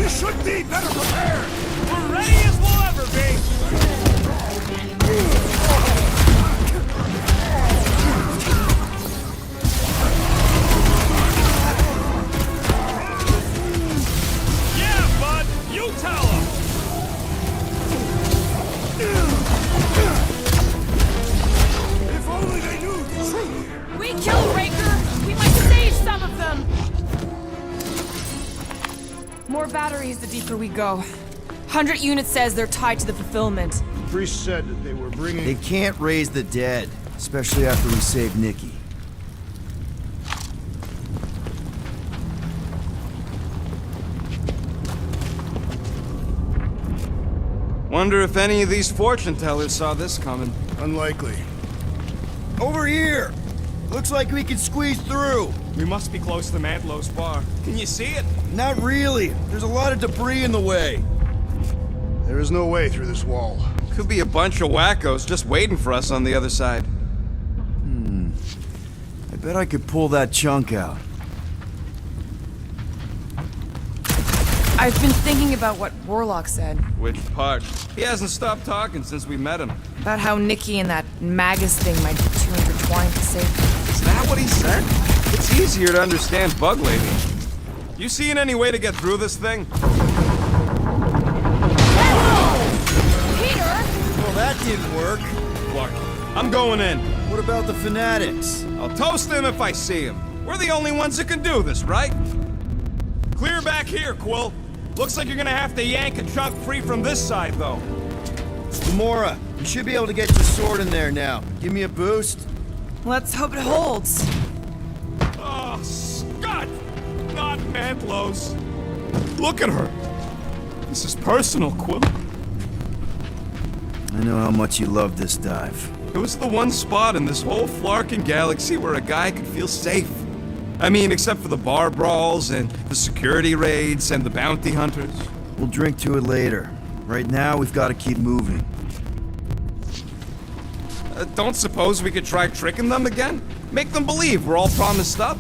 We should be better prepared! We're ready as we'll ever be! Yeah, bud! You tell them! If only they knew the truth! We killed Raker! We might save some of them! More batteries the deeper we go. 100 units says they're tied to the fulfillment. The priest said that they were bringing... They can't raise the dead, especially after we save Nikki. Wonder if any of these fortune tellers saw this coming. Unlikely. Over here! Looks like we can squeeze through. We must be close to Mantlow's bar. Can you see it? Not really. There's a lot of debris in the way. There is no way through this wall. Could be a bunch of wackos just waiting for us on the other side. I bet I could pull that chunk out. I've been thinking about what Warlock said. Which part? He hasn't stopped talking since we met him. About how Nikki and that Magus thing might be too intertwined to save. Is that what he said? It's easier to understand Bug Lady. You seen any way to get through this thing? Peter! Well, that didn't work. Clark, I'm going in. What about the fanatics? I'll toast them if I see them. We're the only ones that can do this, right? Clear back here, Quill. Looks like you're gonna have to yank a chunk free from this side, though. Gamora, you should be able to get your sword in there now. Give me a boost. Let's hope it holds. Oh, Scott! Not Mantlow's. Look at her. This is personal, Quill. I know how much you love this dive. It was the one spot in this whole flarkin' galaxy where a guy could feel safe. I mean, except for the bar brawls and the security raids and the bounty hunters. We'll drink to it later. Right now, we've got to keep moving. Don't suppose we could try tricking them again? Make them believe we're all promised up?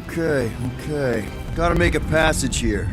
Okay. Gotta make a passage here.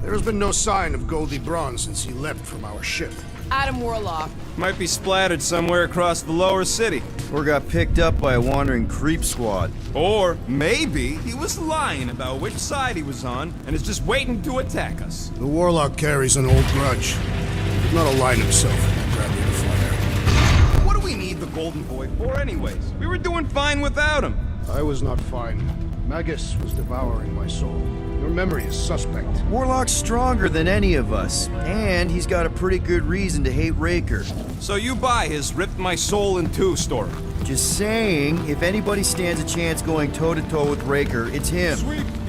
There's been no sign of Goldie Braun since he left from our ship. Adam Warlock. Might be splattered somewhere across the lower city. Or got picked up by a wandering creep squad. Or maybe he was lying about which side he was on and is just waiting to attack us. The Warlock carries an old grudge. He did not align himself with the Radeon Flyer. What do we need the Golden Boy for anyways? We were doing fine without him. I was not fine. Magus was devouring my soul. Your memory is suspect. Warlock's stronger than any of us, and he's got a pretty good reason to hate Raker. So you buy his ripped my soul in two story. Just saying, if anybody stands a chance going toe-to-toe with Raker, it's him.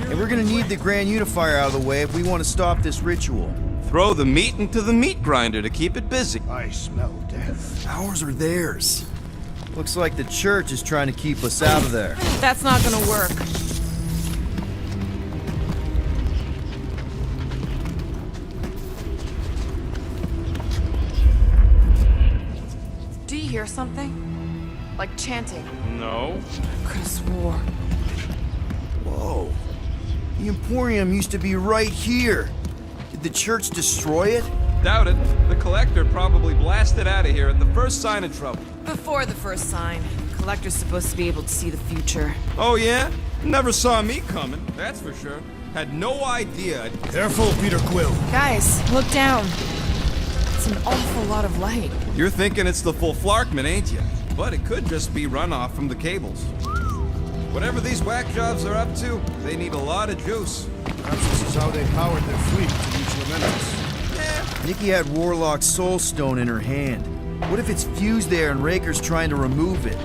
And we're gonna need the Grand Unifier out of the way if we want to stop this ritual. Throw the meat into the meat grinder to keep it busy. I smell death. Ours or theirs? Looks like the church is trying to keep us out of there. That's not gonna work. Do you hear something? Like chanting. No. Could've swore. Whoa. The Emporium used to be right here. Did the church destroy it? Doubt it. The Collector probably blasted out of here at the first sign of trouble. Before the first sign. Collector's supposed to be able to see the future. Oh yeah? Never saw me coming, that's for sure. Had no idea. Careful, Peter Quill. Guys, look down. It's an awful lot of light. You're thinking it's the full Flarkman, ain't you? But it could just be runoff from the cables. Whatever these whack jobs are up to, they need a lot of juice. Perhaps this is how they powered their fleet to reach Lamentus. Nikki had Warlock's soul stone in her hand. What if it's fused there and Raker's trying to remove it?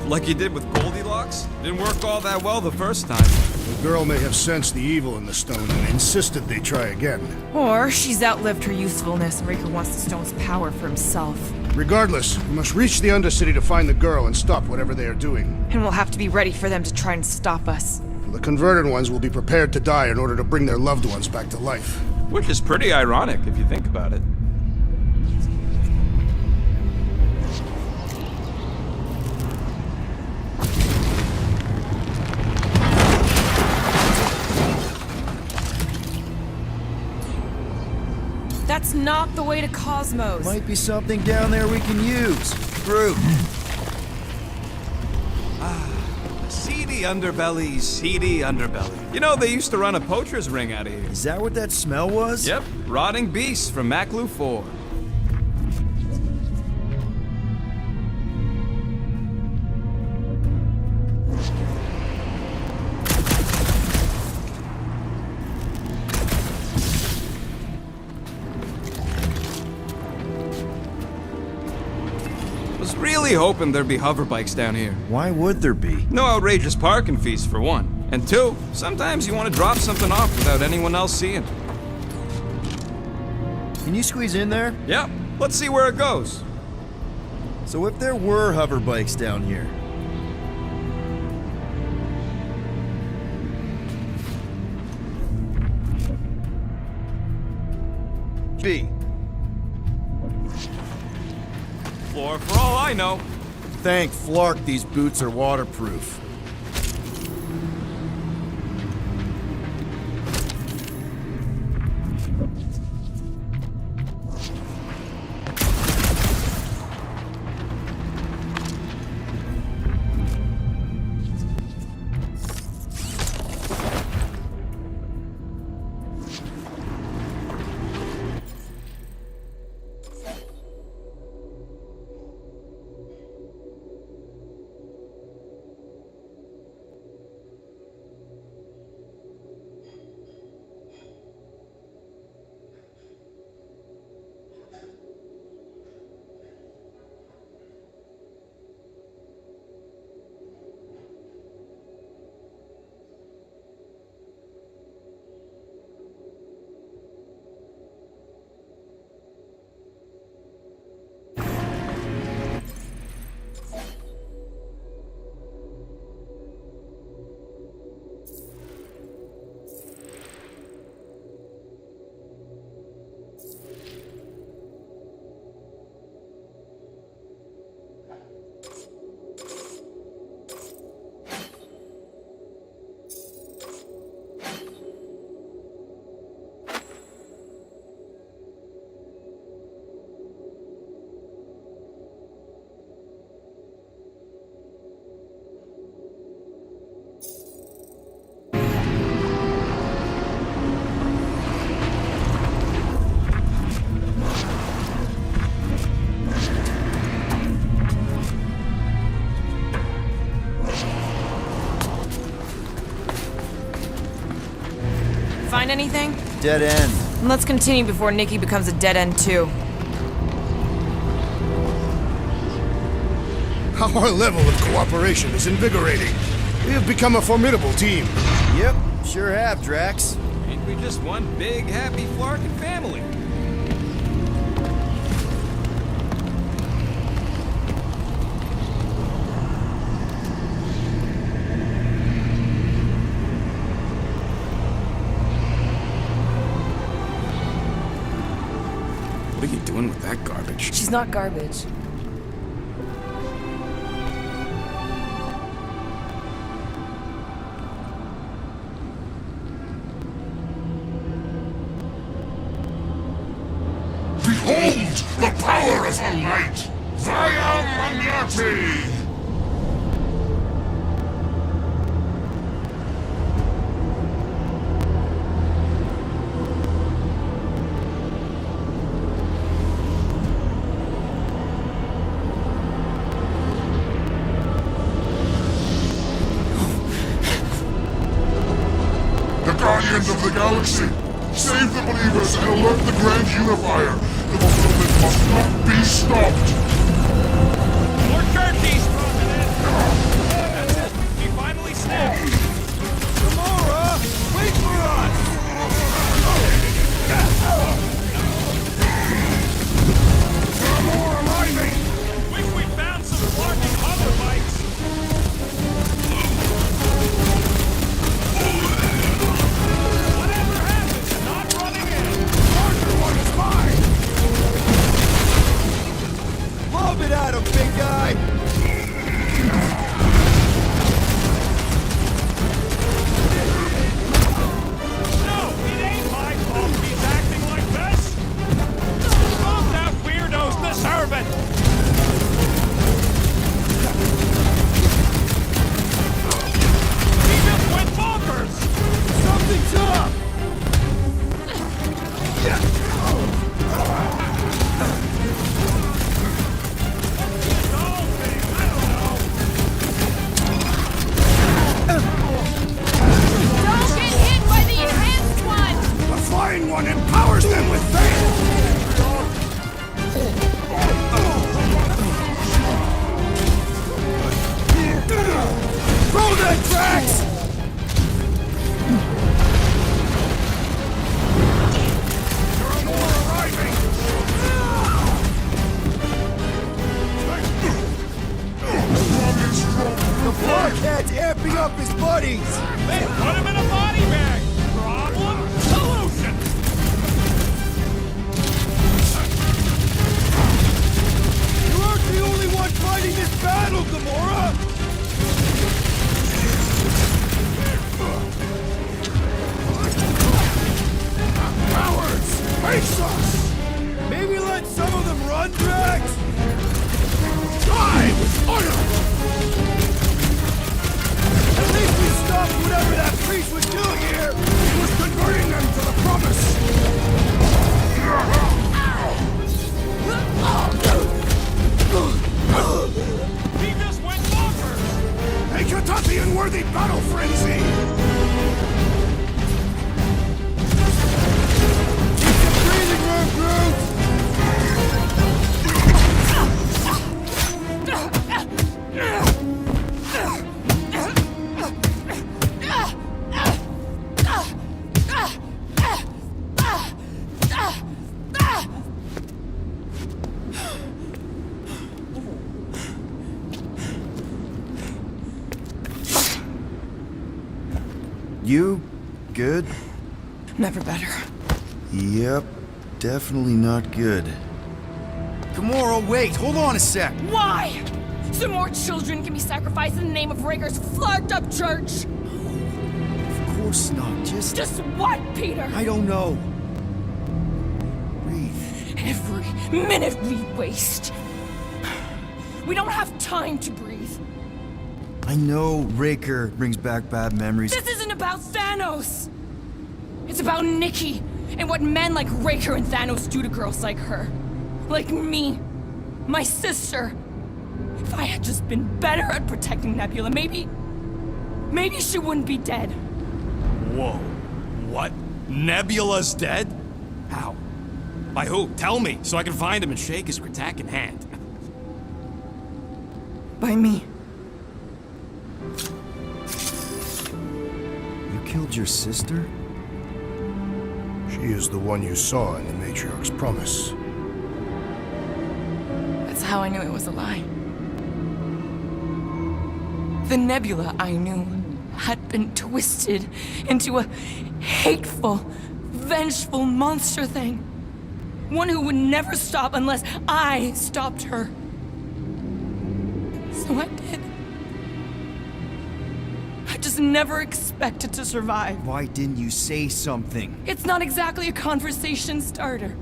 Like you did with Goldilocks? Didn't work all that well the first time. The girl may have sensed the evil in the stone and insisted they try again. Or she's outlived her usefulness and Raker wants the stone's power for himself. Regardless, we must reach the Undercity to find the girl and stop whatever they are doing. And we'll have to be ready for them to try and stop us. The converted ones will be prepared to die in order to bring their loved ones back to life. Which is pretty ironic if you think about it. That's not the way to Cosmos. Might be something down there we can use. Through. Seedy underbelly. You know, they used to run a poacher's ring out of here. Is that what that smell was? Yep, rotting beasts from Maclu 4. Was really hoping there'd be hover bikes down here. Why would there be? No outrageous parking fees, for one. And two, sometimes you want to drop something off without anyone else seeing. Can you squeeze in there? Yep, let's see where it goes. So if there were hover bikes down here, B. Floor for all I know. Thank Flark these boots are waterproof. Find anything? Dead end. Let's continue before Nikki becomes a dead end too. Our level of cooperation is invigorating. We have become a formidable team. Yep, sure have, Drax. Ain't we just one big, happy Flarkin family? What are you doing with that garbage? She's not garbage. Behold the power of the light! Via Magnati! The Guardians of the Galaxy! Save the believers and alert the Grand Unifier! The fulfillment must not be stopped! More turkeys! That's it! He finally snapped! Gamora! Wait for us! Gamora, my chopping up his buddies! Then put him in a body bag! Problem? Solution! You aren't the only one fighting this battle, Gamora! Cowards! Face us! Maybe let some of them run, Drax? Die with fire! At least we stopped whatever that priest was doing here! He was converting them to the promise! He just went bonkers! A Katathian-worthy battle frenzy! Breathing room, Groot! You good? Never better. Yep, definitely not good. Gamora, wait, hold on a sec. Why? So more children can be sacrificed in the name of Raker's flagged up church? Of course not, Just what, Peter? I don't know. Breathe. Every minute we waste. We don't have time to breathe. I know Raker brings back bad memories. This isn't about Thanos. It's about Nikki and what men like Raker and Thanos do to girls like her. Like me. My sister. If I had just been better at protecting Nebula, maybe she wouldn't be dead. Whoa. What? Nebula's dead? How? By who? Tell me, so I can find him and shake his Kratakan hand. By me. You killed your sister? She is the one you saw in the Matriarch's promise. That's how I knew it was a lie. The Nebula I knew had been twisted into a hateful, vengeful monster thing. One who would never stop unless I stopped her. So I did. I just never expected to survive. Why didn't you say something? It's not exactly a conversation starter.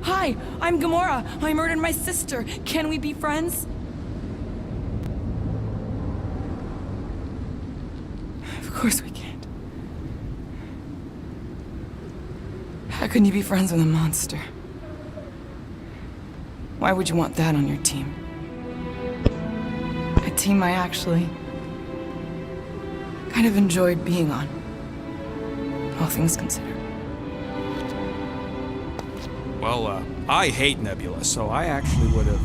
Hi, I'm Gamora. I murdered my sister. Can we be friends? Of course we can't. How can you be friends with a monster? Why would you want that on your team? A team I actually kind of enjoyed being on. All things considered. Well, I hate Nebula, so I actually would have...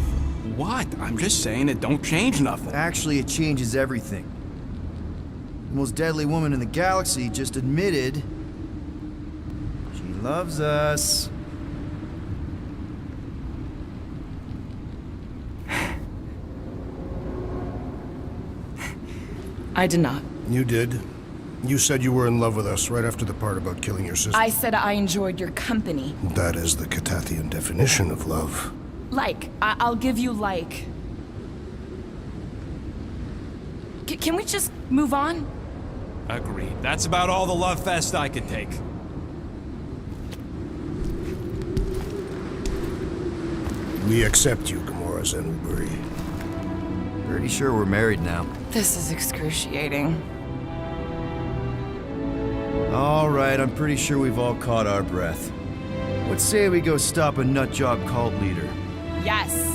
What? I'm just saying it don't change nothing. Actually, it changes everything. The most deadly woman in the galaxy just admitted she loves us. I did not. You did. You said you were in love with us right after the part about killing your sister. I said I enjoyed your company. That is the Katathian definition of love. Like. I'll give you like. Can we just move on? Agreed. That's about all the love fest I could take. We accept you, Gamora Zenuburi. Pretty sure we're married now. This is excruciating. All right, I'm pretty sure we've all caught our breath. Let's say we go stop a nutjob cult leader. Yes.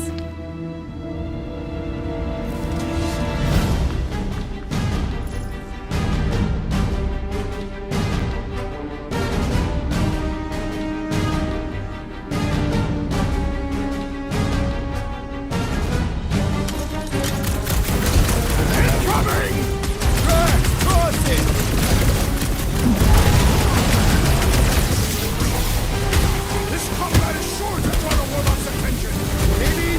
This combat is sure to draw the warlock's attention. Maybe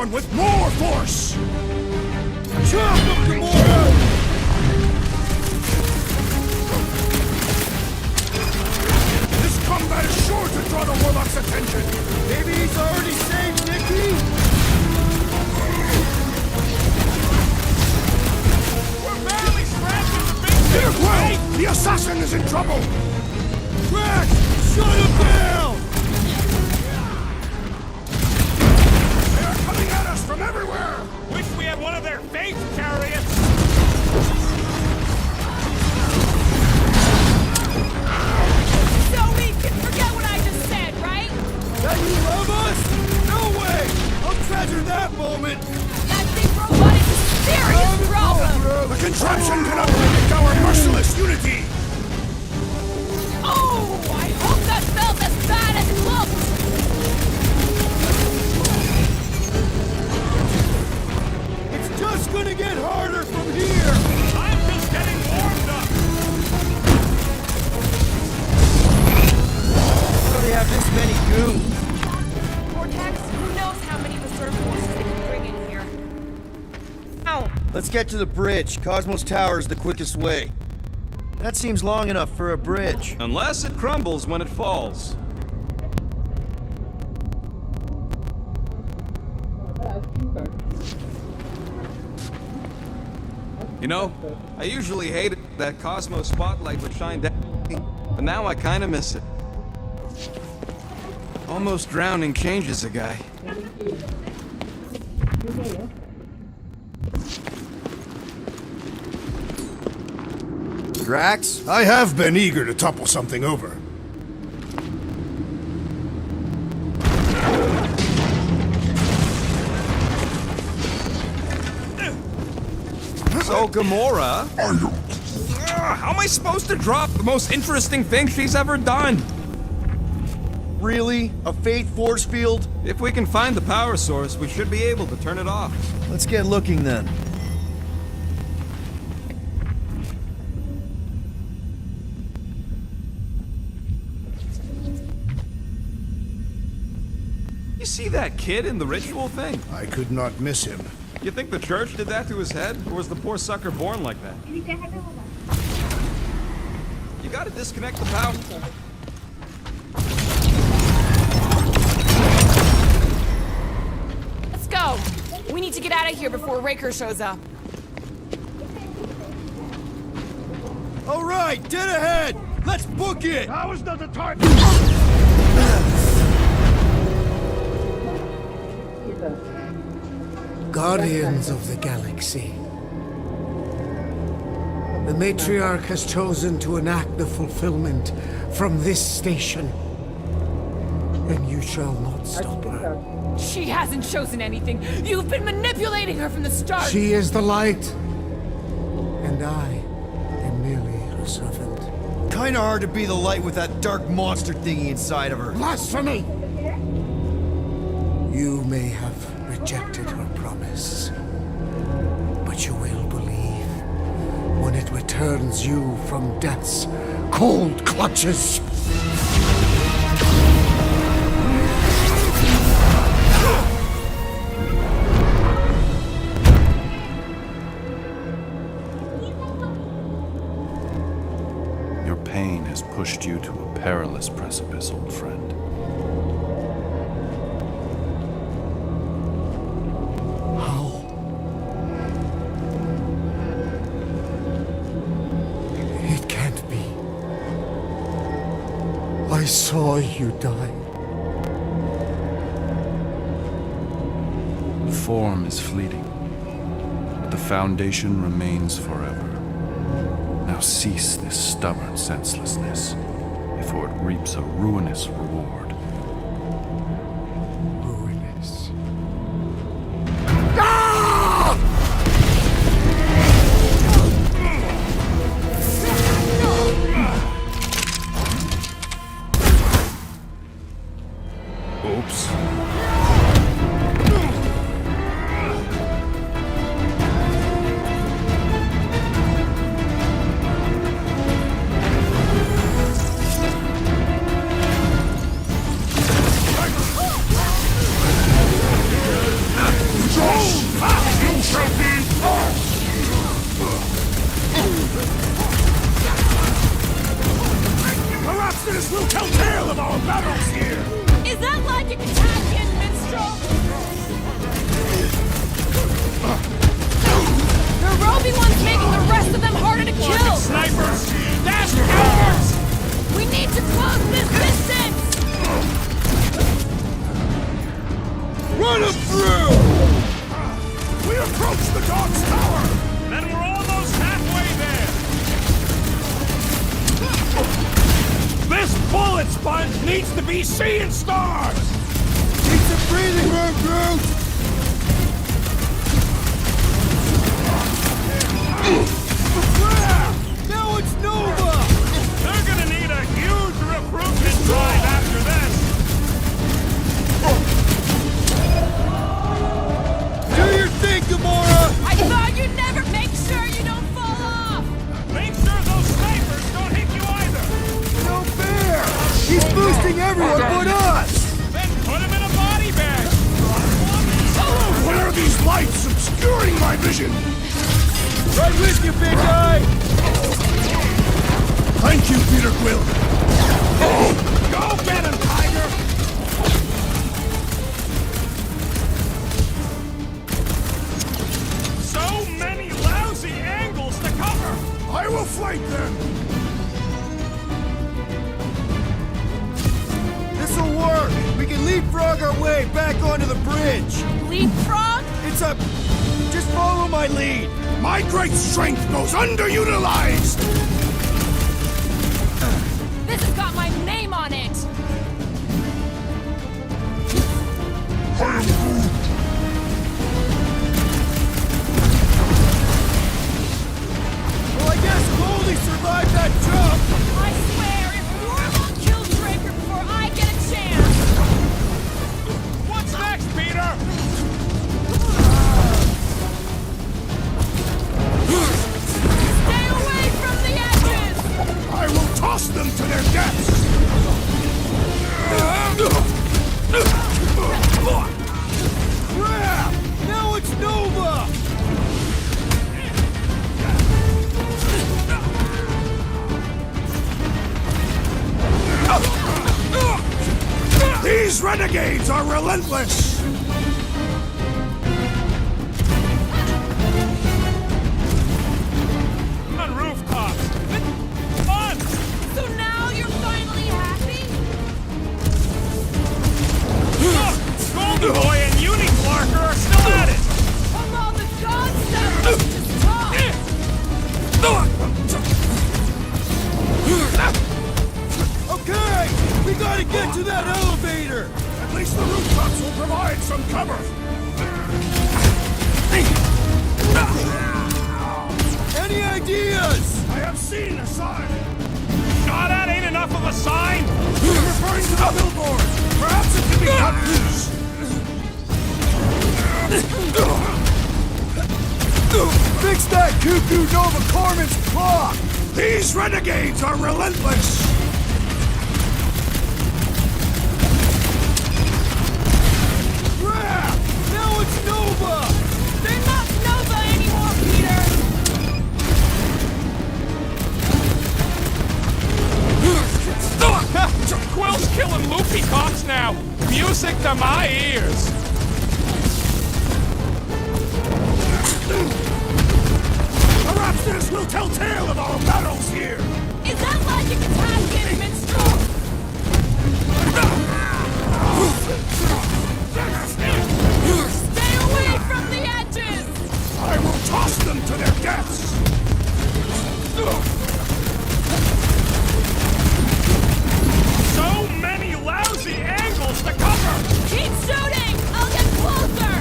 one with more force! Chop him, Gamora! This combat is sure to draw the Warlock's attention! Maybe he's already saved Nikki? We're barely scratching the big Dear thing! Quill! The assassin is in trouble! Drax, shut him down! They are coming at us from everywhere! Wish we had one of their faith chariots! So we can forget what I just said, right? That you love us? No way! I'll treasure that moment! That big robot is a serious problem! The contraption cannot predict our merciless unity! Oh, I hope that felt as bad as it looked! It's just gonna get harder from here! I'm just getting warmed up! How do they have this many goons? Vortex, who knows how many reserve forces they can bring in here. Ow! Let's get to the bridge. Cosmos Tower is the quickest way. That seems long enough for a bridge. Unless it crumbles when it falls. You know, I usually hated that Cosmos spotlight would shine down, but now I kinda miss it. Almost drowning changes a guy. Drax? I have been eager to topple something over. So, Gamora... How am I supposed to drop the most interesting thing she's ever done? Really? A faith force field? If we can find the power source, we should be able to turn it off. Let's get looking then. You see that kid in the ritual thing? I could not miss him. You think the church did that to his head? Or was the poor sucker born like that? You gotta disconnect the power. Let's go! We need to get out of here before Raker shows up. All right, dead ahead! Let's book it! Now is not the time! Guardians of the Galaxy. The Matriarch has chosen to enact the fulfillment from this station. And you shall not stop her. She hasn't chosen anything. You've been manipulating her from the start. She is the light. And I am merely her servant. Kinda hard to be the light with that dark monster thingy inside of her. Blasphemy! You may have rejected her promise, but you will believe when it returns you from death's cold clutches. Your pain has pushed you to a perilous precipice, old friend. It can't be. I saw you die. The form is fleeting, but the foundation remains forever. Now cease this stubborn senselessness, before it reaps a ruinous reward. Ruinous. Oops. the dog's tower! Then we're almost halfway there! This bullet sponge needs to be seeing stars! Need some breathing room, Groot! Now it's Nova! They're gonna need a huge recruitment drive after this! Do your thing, Gamora! I thought you'd never make sure you don't fall off! Make sure those snipers don't hit you either! No fair! He's boosting everyone but us! Then put him in a body bag! What are these lights obscuring my vision? Right with you, big guy! Thank you, Peter Quill. Go get him, Tiger! So many lousy angles to cover! I will flank them. This'll work! We can leapfrog our way back onto the bridge! Leapfrog? It's a... Just follow my lead! My great strength goes underutilized. This has got my name on it! Well, I guess Goldie survived that jump! I swear, if Warlock kills Breaker before I get a chance! What's next, Peter? Stay away from the edges! I will toss them to their deaths. Crap! Now it's Nova! These renegades are relentless. On rooftops! Fun! So now you're finally happy? Look! Golden Boy and Uni-Clarker are still at it! Of all the god stuff, let's just talk! Okay! We gotta get to that elevator! At least the rooftops will provide some cover. Any ideas? I have seen a sign. Oh, that ain't enough of a sign! Referring to the billboard. Perhaps it can be cut loose. Fix that cuckoo Nova Corman's clock! These renegades are relentless. Crap! Now it's Nova! They're not Nova anymore, Peter! Quill's killing loopy cops now! Music to my ears! Perhaps this will tell tale of our battles here. Is that logic attacking, minstrel? Stay away from the edges! I will toss them to their deaths. So many lousy angles to cover! Keep shooting! I'll get closer!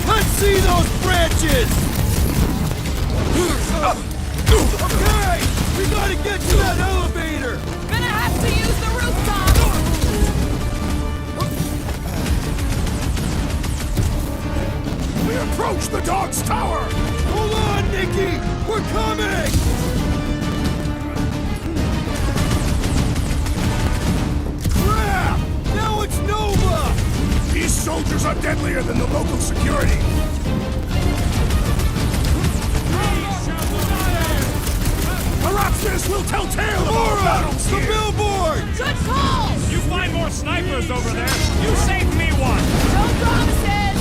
Let's see those branches! Okay! We gotta get to that elevator! Gonna have to use the rooftop! We approach the dog's tower. Hold on, Nikki! We're coming! Crap! Now it's Nova! These soldiers are deadlier than the local security. Perhaps this will tell tale of our battles The here. billboard! Good call! You find more snipers over there, you save me one! No promises!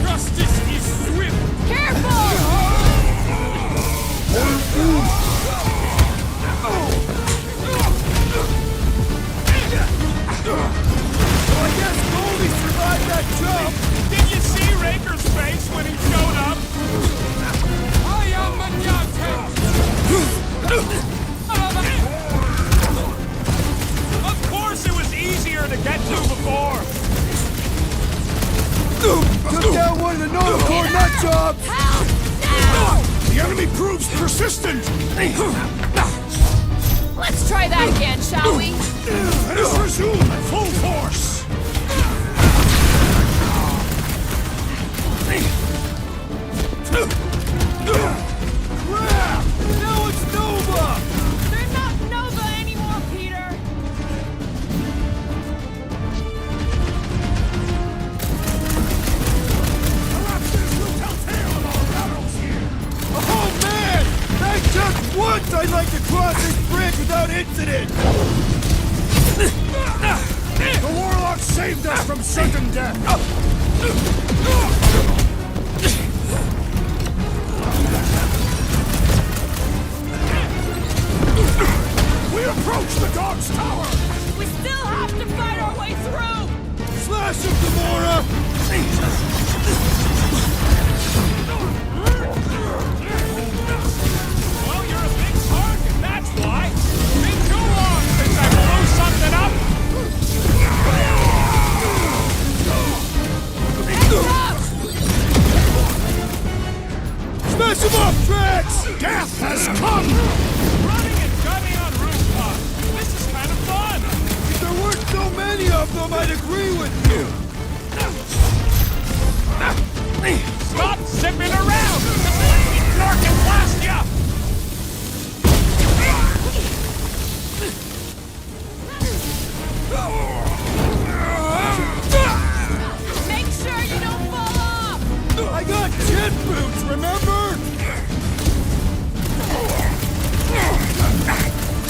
Justice is swift! Careful! I when he showed up. I am Manyate! Of course it was easier to get to before. Took down one of the Notocore nut jobs! The enemy proves persistent! Let's try that again, shall we? Let us resume at full force! Crap! Now it's Nova! They're not Nova anymore, Peter! Perhaps this will tell tale of our battles here! Oh man! Thank just once I'd like to cross this bridge without incident! The Warlock saved us from certain death! We approach the Dog's Tower! We still have to fight our way through! Slash him, Gamora! Well, you're a big target, that's why. Been too long since I blew something up. Smash him up, Drax! Death has come! Running and gunning on rooftops. This is kind of fun. If there weren't so many of them, I'd agree with you! Stop zipping around. Just let me snark and blast ya. Make sure you don't fall off! I got jet boots, remember?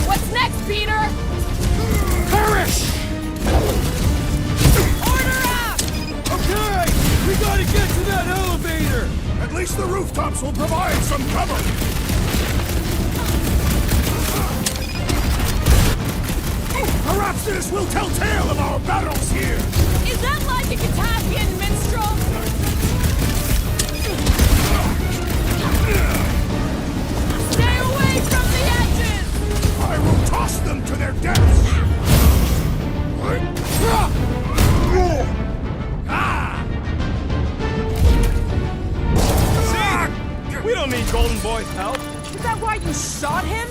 What's next, Peter? Perish! Order up! Okay! We gotta get to that elevator! At least the rooftops will provide some cover! Perhaps this will tell tale of our battles here! Is that like a Katavian minstrel? Stay away from the edges! I will toss them to their deaths! See? We don't need Golden Boy's help. Is that why you shot him?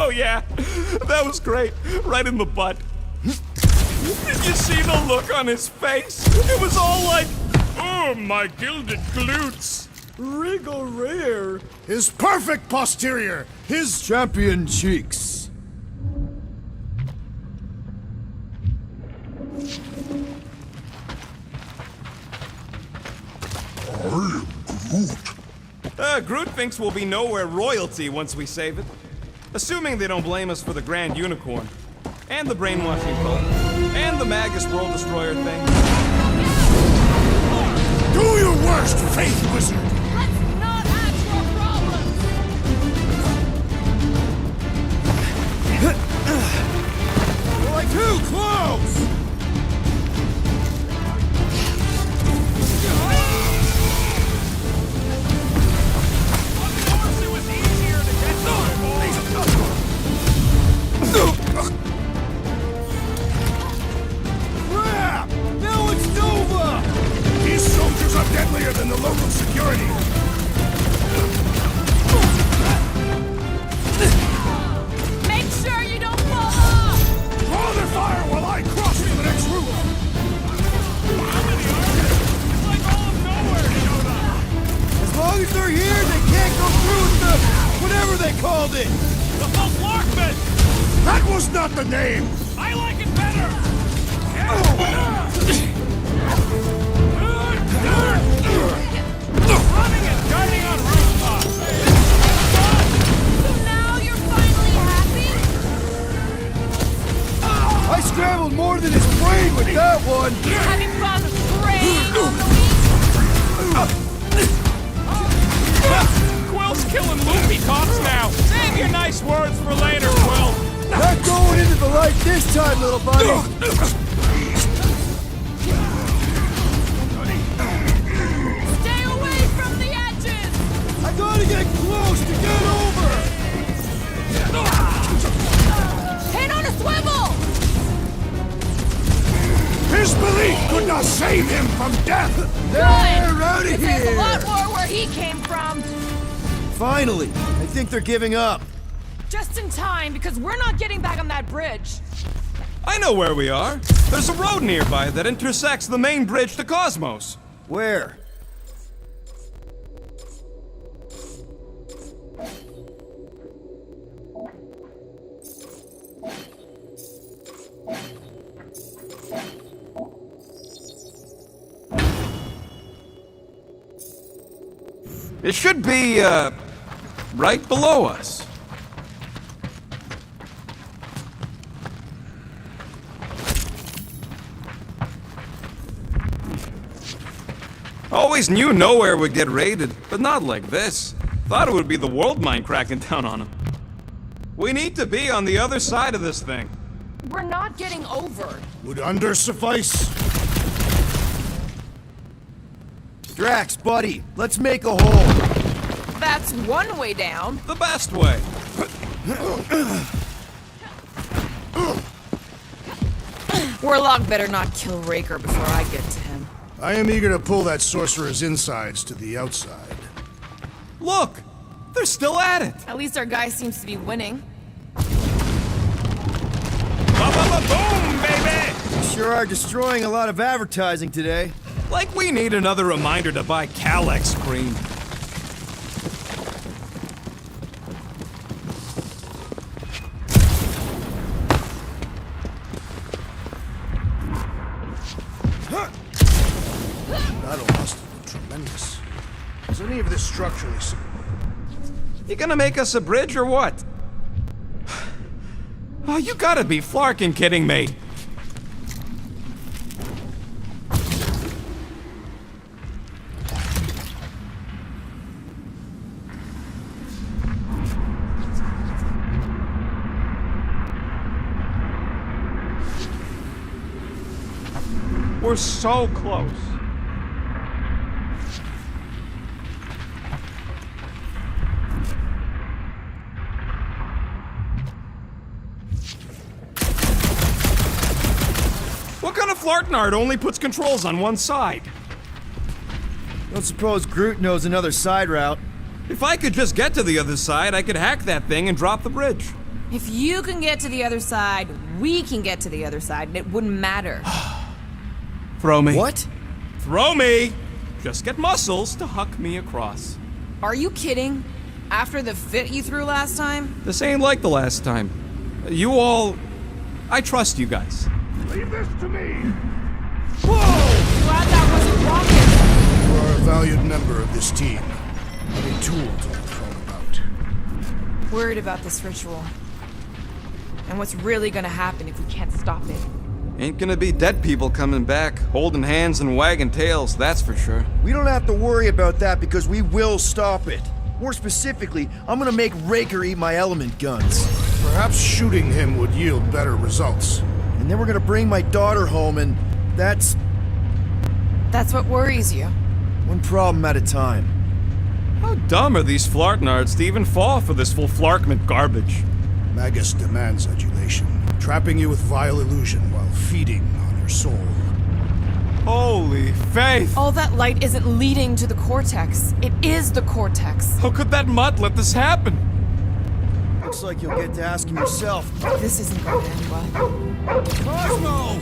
Oh yeah, that was great. Right in the butt. Did you see the look on his face? It was all like, oh, my gilded glutes. Regal rear! His perfect posterior! His Champion cheeks. Groot thinks we'll be nowhere royalty once we save it. Assuming they don't blame us for the Grand Unicorn. And the brainwashing cult. And the Magus World Destroyer thing. Do your worst, Faith Wizard! Let's not add to our problems! We're like too close! Of course it was easier to get to Crap! Now it's Nova! These soldiers are deadlier than the local security! Make sure you don't fall off! Draw their fire while I cross to the next room! It's like all of nowhere, you know that. As long as they're here, they can't go through with the whatever they called it! The Hulklarkman! That was not the name! I like it better! Running and gunning on rooftops! So now you're fun. Having fun preying on the weak? Quill's killing loopy cops now. Save your nice words for later, Quill. Not going into the light this time, little buddy. Stay away from the edges! I gotta get close to get over. Hit on a swivel! His belief could not save him from death. They're out of There's a lot here. more where he came from. Finally, I think they're giving up. Just in time, because we're not getting back on that bridge. I know where we are. There's a road nearby that intersects the main bridge to Cosmos. Where? It should be, right below us. Always knew nowhere would get raided, but not like this. Thought it would be the world mind cracking down on them. We need to be on the other side of this thing. We're not getting over. Would under suffice? Drax, buddy, let's make a hole. That's one way down. The best way. Warlock better not kill Raker before I get to him. I am eager to pull that sorcerer's insides to the outside. Look! They're still at it! At least our guy seems to be winning. Ba-ba-ba-boom, baby! You sure are destroying a lot of advertising today. Like we need another reminder to buy Calyx cream. Battle must have been tremendous. Is any of this structurally secure? You gonna make us a bridge or what? Oh, you gotta be flarkin' kidding me. We're so close. What kind of flartnard only puts controls on one side? Don't suppose Groot knows another side route. If I could just get to the other side, I could hack that thing and drop the bridge. If you can get to the other side, we can get to the other side, and it wouldn't matter. Throw me. What? Throw me! Just get muscles to huck me across. Are you kidding? After the fit you threw last time? This ain't like the last time. You all... I trust you guys. Leave this to me! Glad that wasn't rocket. You are a valued member of this team. A tool to look all about. Worried about this ritual. And what's really gonna happen if we can't stop it. Ain't gonna be dead people coming back, holding hands and wagging tails, that's for sure. We don't have to worry about that because we will stop it. More specifically, I'm gonna make Raker eat my element guns. Perhaps shooting him would yield better results. And then we're gonna bring my daughter home and that's That's what worries you. one problem at a time. How dumb are these flartnards to even fall for this full flarkment garbage? Magus demands adulation, trapping you with vile illusion while feeding on your soul. Holy faith! All that light isn't leading to the cortex. It is the cortex. How could that mutt let this happen? Looks like you'll get to ask him yourself. This isn't going to end well. Cosmo!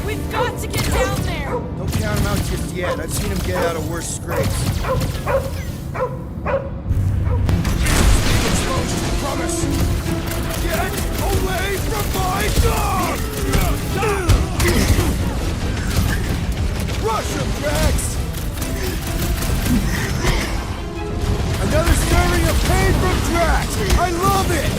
We've got to get down there! Don't count him out just yet. I've seen him get out of worse scrapes. Promise! Get away from my dog! Rush him, Drax! Another serving of pain from Drax! I love it!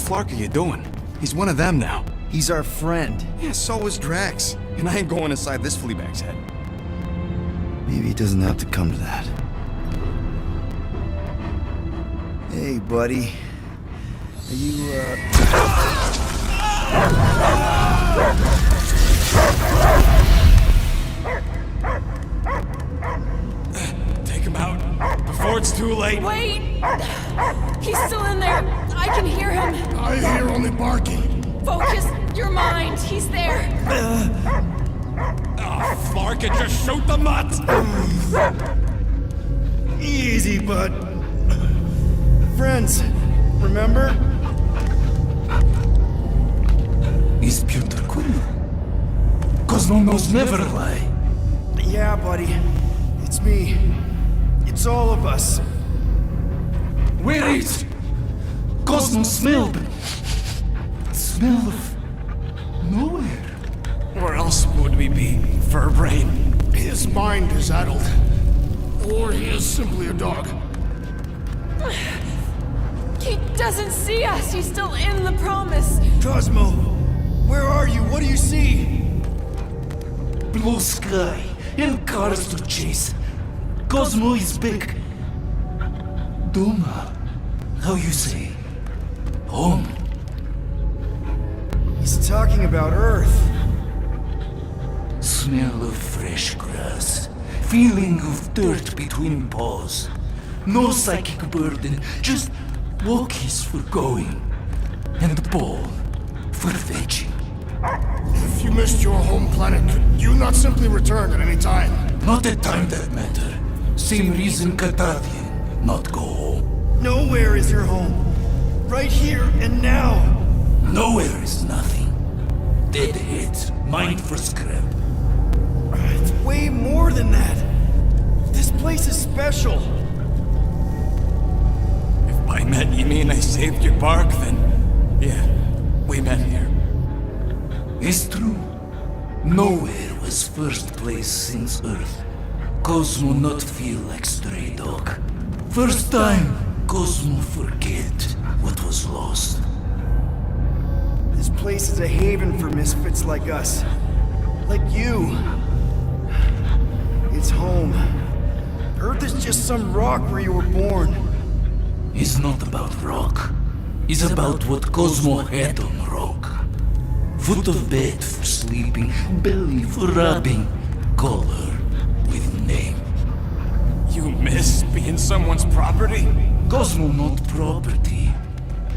Flark are you doing? He's one of them now. He's our friend. Yeah, so is Drax. And I ain't going inside this fleabag's head. Maybe it doesn't have to come to that. Hey, buddy. Are you, Take him out before it's too late. Wait! He's still in there. I can hear him. I hear only barking. Focus your mind. He's there. Oh, Flark, and just shoot the mutt! Easy, bud. Friends, remember? Is Peter Quill? Cosmo knows never lie. Yeah, buddy. It's me. It's all of us. Where is Cosmo smelled? Smell of nowhere. Where else would we be, Furbrain? His mind is addled. Or he is simply a dog. He doesn't see us. He's still in the promise. Cosmo, where are you? What do you see? Blue sky and cars to chase. Cosmo is back. Doma, how you say? Home. He's talking about Earth. Smell of fresh grass. Feeling of dirt between paws. No psychic burden, just walkies for going. And the ball for fetching. If you missed your home planet, could you not simply return at any time? Not a time that matter. Same reason Carthathian not go home. Nowhere is your home. Right here and now. Nowhere is nothing. Dead heads, mind for scrap. It's way more than that. This place is special. If by met you mean I saved your bark, then yeah, we met here. It's true. Nowhere was first place since Earth. Cosmo not feel like stray dog. First time, Cosmo forget what was lost. This place is a haven for misfits like us. Like you. It's home. Earth is just some rock where you were born. It's not about rock. It's about what Cosmo had on rock. Foot of bed for sleeping, belly for rubbing, color with name. You miss being someone's property? Cosmo not property.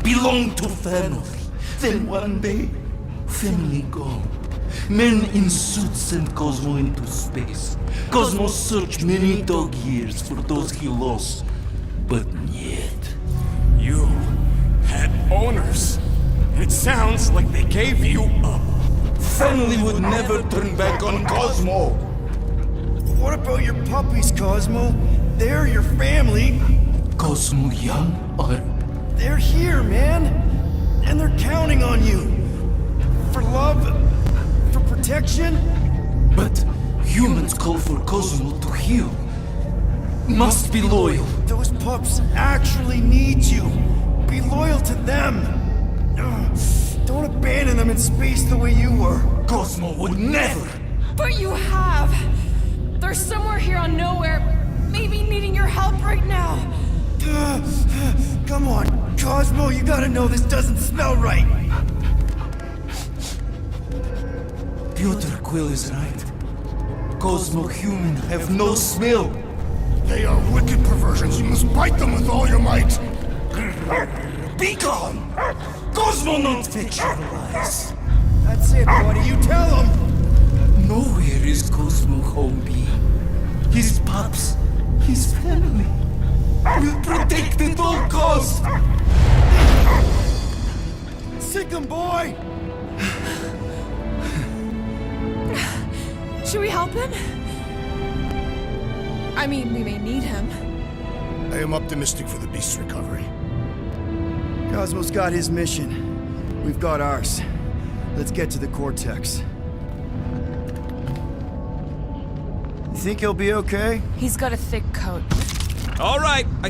Belong to family. Then one day, family gone. Men in suits send Cosmo into space. Cosmo searched many dog years for those he lost. But yet, You had owners. It sounds like they gave you up. family would never turn back on Cosmo. What about your puppies, Cosmo? They're your family. Cosmo young or They're here, man. And they're counting on you. For love, for protection. but humans call for Cosmo to heal. Must be loyal. Those pups actually need you. Be loyal to them. Ugh. Don't abandon them in space the way you were. Cosmo would never. But you have. They're somewhere here on nowhere, maybe needing your help right now. Come on, Cosmo, you gotta know this doesn't smell right. Peter Quill is right. Cosmo human have no smell. They are wicked perversions. You must bite them with all your might. Be gone! Cosmo not fetch your lies. That's it, buddy. You tell them. Nowhere is Cosmo home be. His pups, his family, will protect at all costs. Sick 'em, boy. Should we help him? I mean, we may need him. I am optimistic for the beast's recovery. Cosmo's got his mission. We've got ours. Let's get to the Cortex. You think he'll be okay? He's got a thick coat. All right, I